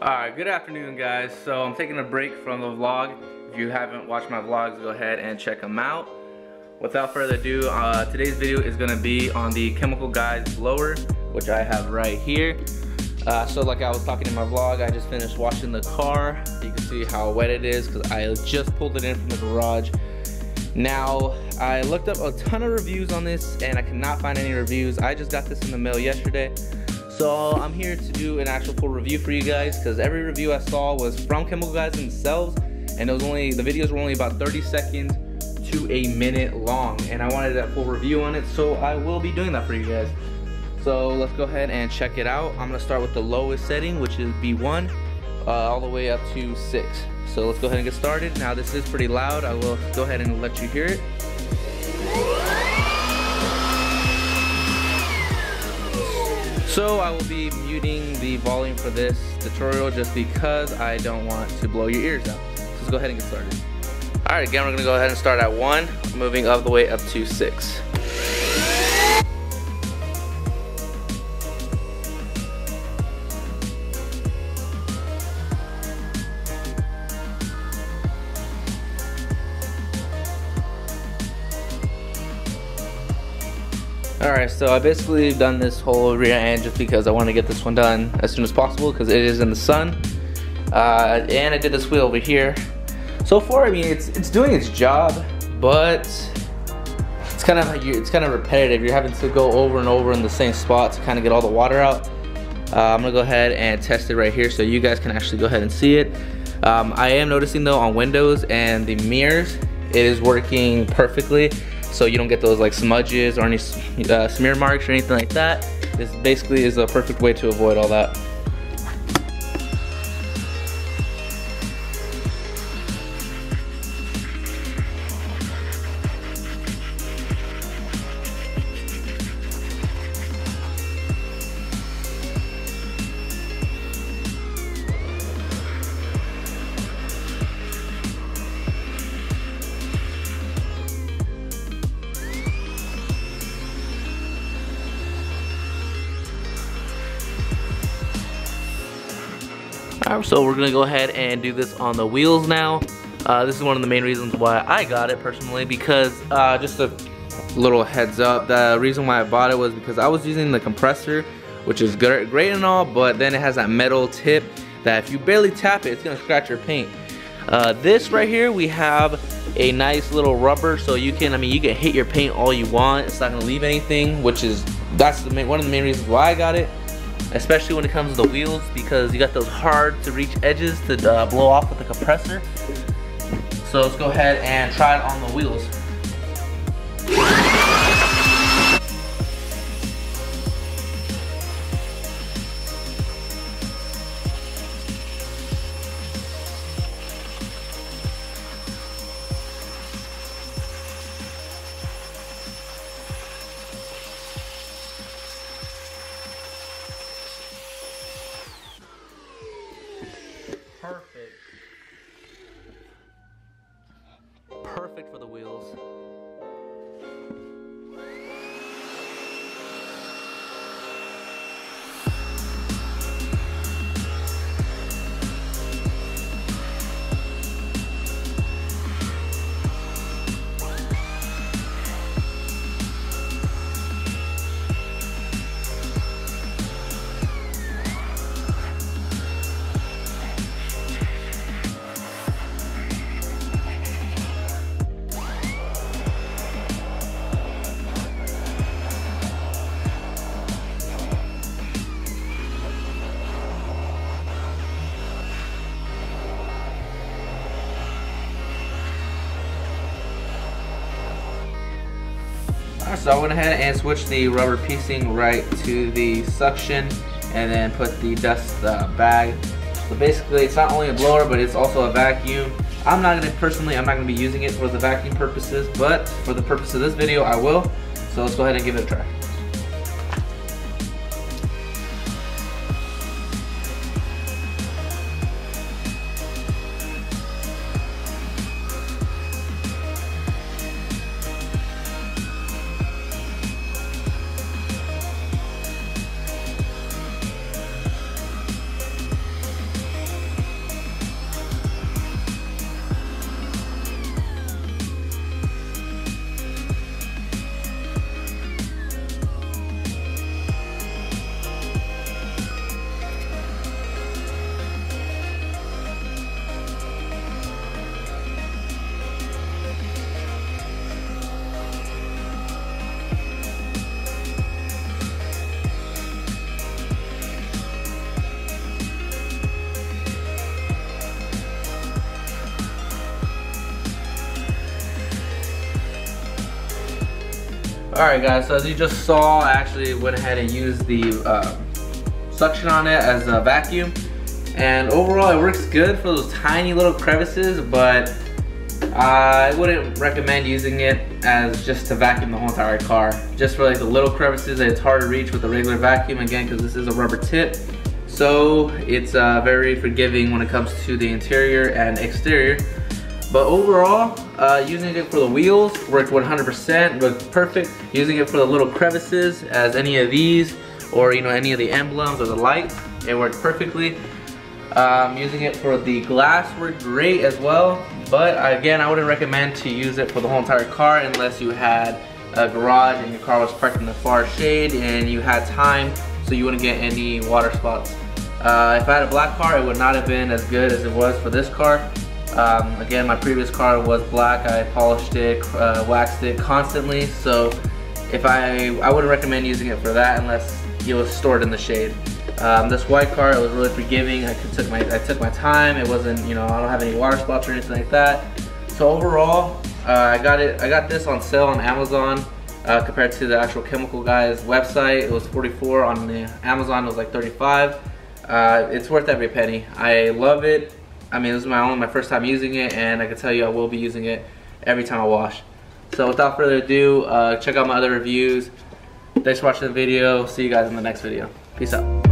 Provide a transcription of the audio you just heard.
Alright, good afternoon guys. So I'm taking a break from the vlog. If you haven't watched my vlogs, go ahead and check them out. Without further ado, today's video is going to be on the Chemical Guys blower, which I have right here. So like I was talking in my vlog, I just finished washing the car. You can see how wet it is because I just pulled it in from the garage. Now, I looked up a ton of reviews on this and I cannot find any reviews. I just got this in the mail yesterday. So I'm here to do an actual full review for you guys because every review I saw was from Chemical Guys themselves, and the videos were only about 30 seconds to a minute long, and I wanted a full review on it, so I will be doing that for you guys. So let's go ahead and check it out. I'm gonna start with the lowest setting, which is B1, all the way up to 6. So let's go ahead and get started. Now this is pretty loud. I will go ahead and let you hear it. So I will be muting the volume for this tutorial just because I don't want to blow your ears out. So let's go ahead and get started. Alright, again we're going to go ahead and start at 1, moving all the way up to 6. Alright, so I basically done this whole rear end just because I want to get this one done as soon as possible because it is in the sun. And I did this wheel over here. So far, I mean, it's doing its job, but it's kind of repetitive. You're having to go over and over in the same spot to kind of get all the water out. I'm gonna go ahead and test it right here so you guys can actually go ahead and see it. I am noticing though on windows and the mirrors, it is working perfectly. So you don't get those like smudges or any smear marks or anything like that. This basically is a perfect way to avoid all that. Alright, so we're gonna go ahead and do this on the wheels now. This is one of the main reasons why I got it personally, because just a little heads up, the reason why I bought it was because I was using the compressor, which is great and all, but then it has that metal tip that if you barely tap it, it's gonna scratch your paint. This right here, we have a nice little rubber, so you can hit your paint all you want. It's not gonna leave anything, one of the main reasons why I got it. Especially when it comes to the wheels, because you got those hard to reach edges to blow off with the compressor. So let's go ahead and try it on the wheels. Perfect for the wheels. So I went ahead and switched the rubber piecing right to the suction and then put the dust bag. So basically it's not only a blower, but it's also a vacuum. I'm not gonna be using it for the vacuum purposes, but for the purpose of this video I will. So let's go ahead and give it a try. Alright guys, so as you just saw, I actually went ahead and used the suction on it as a vacuum. And overall it works good for those tiny little crevices, but I wouldn't recommend using it as just to vacuum the whole entire car. Just for like the little crevices that it's hard to reach with a regular vacuum, again, because this is a rubber tip. So it's very forgiving when it comes to the interior and exterior. But overall, using it for the wheels worked 100%, worked perfect. Using it for the little crevices, as any of these, or any of the emblems or the lights, it worked perfectly. Using it for the glass worked great as well. But again, I wouldn't recommend to use it for the whole entire car unless you had a garage and your car was parked in the far shade and you had time, so you wouldn't get any water spots. If I had a black car, it would not have been as good as it was for this car. Again, my previous car was black. I polished it, waxed it constantly, so I wouldn't recommend using it for that unless it was stored in the shade. This white car, it was really forgiving. I took my time. It wasn't, I don't have any water spots or anything like that. So overall, I got this on sale on Amazon. Compared to the actual Chemical Guys website, it was $44. On the Amazon, it was like $35. It's worth every penny. I love it. I mean, this is my first time using it, and I can tell you I will be using it every time I wash. So without further ado, check out my other reviews. Thanks for watching the video. See you guys in the next video. Peace out.